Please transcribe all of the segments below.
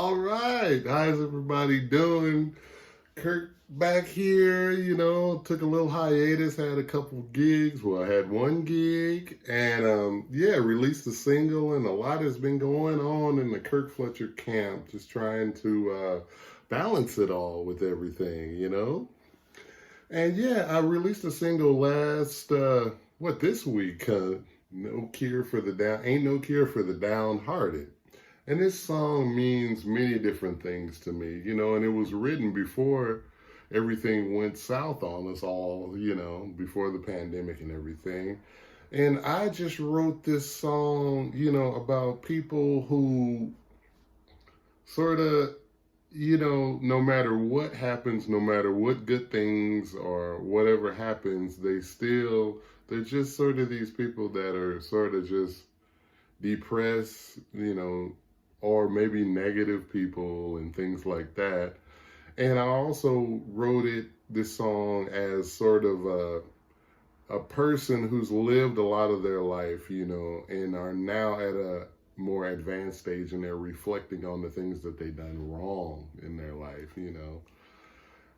All right. How's everybody doing? Kirk back here, took a little hiatus, had a couple gigs. Well, I had one gig and released a single, and a lot has been going on in the Kirk Fletcher camp, just trying to balance it all with everything. And yeah, I released a single this week? No Cure for the Down, Ain't No Cure for the Downhearted. And this song means many different things to me, and it was written before everything went south on us all, before the pandemic and everything. And I just wrote this song, about people who sort of, no matter what happens, no matter what good things or whatever happens, they're just sort of these people that are sort of just depressed, or maybe negative people and things like that. And I also wrote this song as sort of a person who's lived a lot of their life, and are now at a more advanced stage, and they're reflecting on the things that they've done wrong in their life,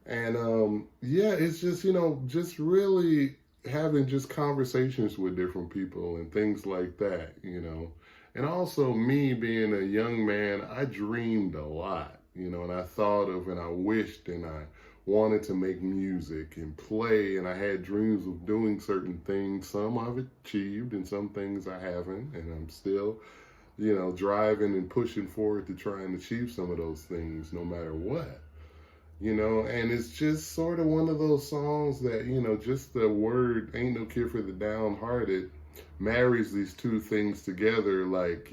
And it's just, just really having just conversations with different people and things like that, And also me being a young man, I dreamed a lot, and I thought of and I wished and I wanted to make music and play, and I had dreams of doing certain things. Some I've achieved and some things I haven't, and I'm still, driving and pushing forward to try and achieve some of those things no matter what. And it's just sort of one of those songs that, just the word Ain't No Cure for the Downhearted marries these two things together, like,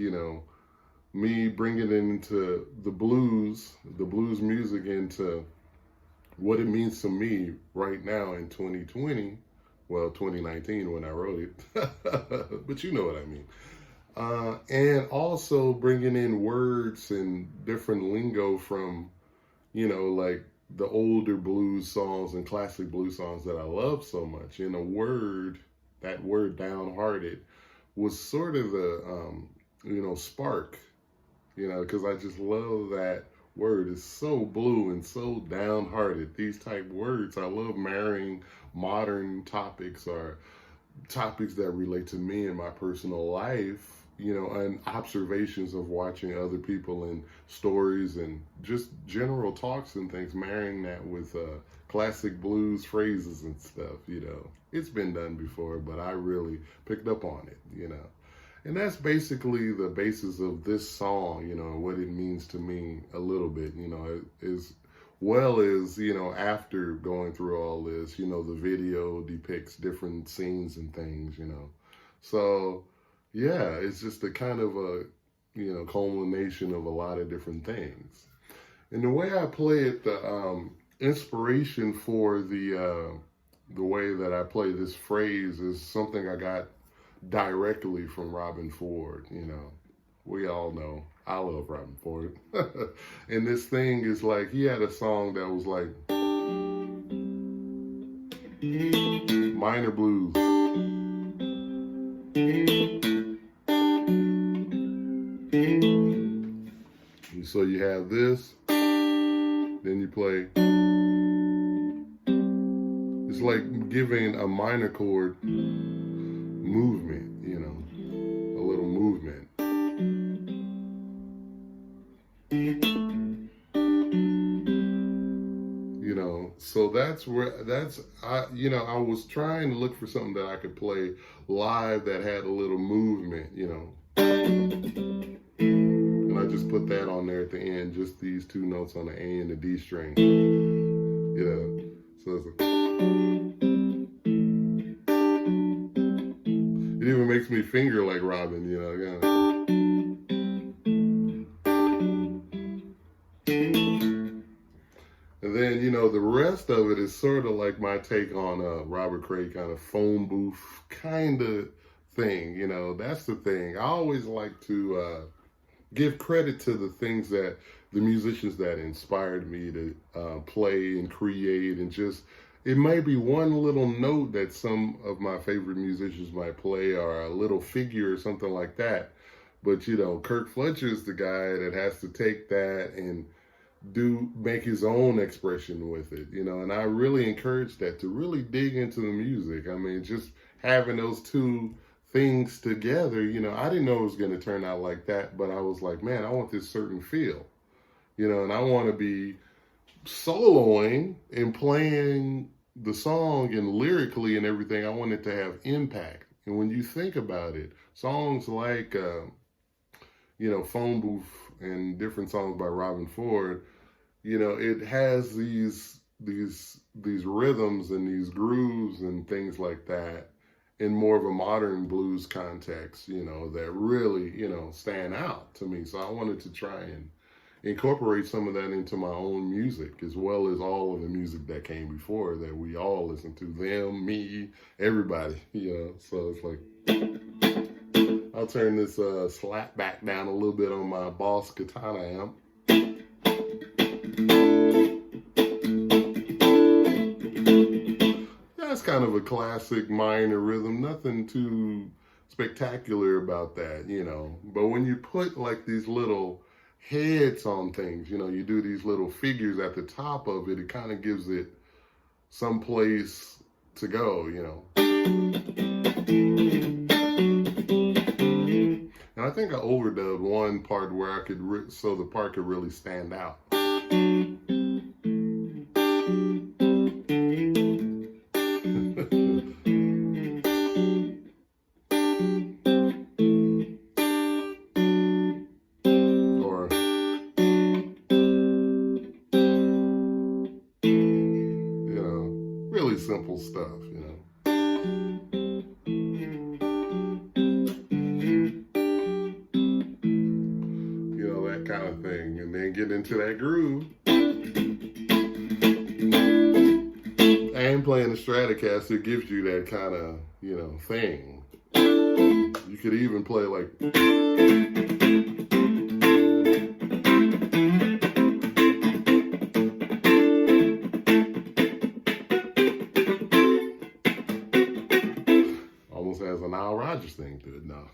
me bringing it into the blues music, into what it means to me right now in 2020, well, 2019 when I wrote it, but you know what I mean. And also bringing in words and different lingo from, like the older blues songs and classic blues songs that I love so much. And that word downhearted was sort of the, spark, because I just love that word. It's so blue and so downhearted. These type words, I love marrying modern topics or topics that relate to me in my personal life, and observations of watching other people and stories and just general talks and things, marrying that with classic blues phrases and stuff, It's been done before, but I really picked up on it, And that's basically the basis of this song, what it means to me a little bit, as well as, after going through all this, the video depicts different scenes and things, So, yeah, it's just a kind of a, culmination of a lot of different things. And the way I play it, the inspiration for the way that I play this phrase is something I got directly from Robben Ford. We all know I love Robben Ford. And this thing is like, he had a song that was like minor blues. So you have this, then you play. It's like giving a minor chord movement, a little movement. So I was trying to look for something that I could play live that had a little movement, And I just put that on there at the end, just these two notes on the A and the D string, So it's it even makes me finger like Robben, And then, the rest of it is sort of like my take on Robert Cray kind of phone booth kind of thing, That's the thing. I always like to give credit to the things that the musicians that inspired me to play and create, and just, it may be one little note that some of my favorite musicians might play, or a little figure or something like that. But, you know, Kirk Fletcher is the guy that has to take that and make his own expression with it, you know, and I really encourage that, to really dig into the music. I mean, just having those two things together, you know, I didn't know it was going to turn out like that, but I was like, man, I want this certain feel, you know, and I want to be soloing and playing the song and lyrically and everything. I want it to have impact. And when you think about it, songs like, you know, Phone Booth and different songs by Robben, you know, it has these rhythms and these grooves and things like that in more of a modern blues context, you know, that really, you know, stand out to me. So I wanted to try and incorporate some of that into my own music, as well as all of the music that came before that we all listen to, them, me, everybody, you know. So it's like, I'll turn this slap back down a little bit on my Boss Katana amp. That's kind of a classic minor rhythm, nothing too spectacular about that, you know. But when you put like these little heads on things, you know, you do these little figures at the top of it, it kind of gives it some place to go, you know. And I think I overdubbed one part where I could, so the part could really stand out. Really simple stuff, you know. You know, that kind of thing. And then get into that groove. And playing the Stratocaster gives you that kind of, you know, thing. You could even play like... has an Nile Rodgers thing to it now.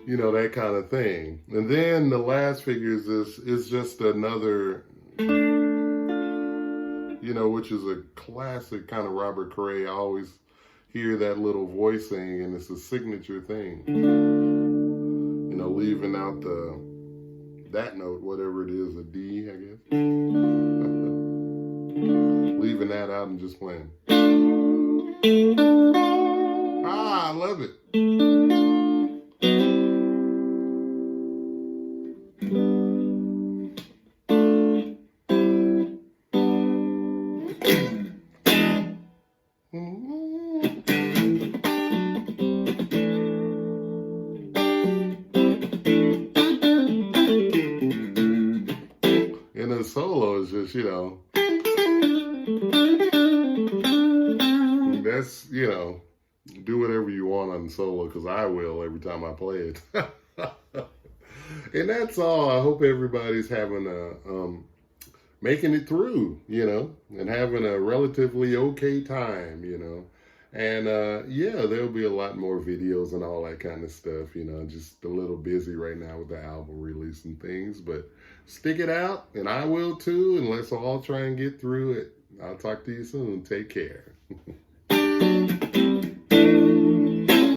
You know, that kind of thing. And then the last figure is just another, you know, which is a classic kind of Robert Cray. I always hear that little voicing, and it's a signature thing. You know, leaving out that note, whatever it is, a D, I guess. Leaving that out and just playing. Ah, I love it. And the solo is just, you know, that's, you know, do whatever you want on the solo, because I will every time I play it. And that's all. I hope everybody's having making it through, you know, and having a relatively okay time, you know. And yeah, there'll be a lot more videos and all that kind of stuff, you know. Just a little busy right now with the album release and things, but stick it out, and I will too, and let's all try and get through it. I'll talk to you soon. Take care.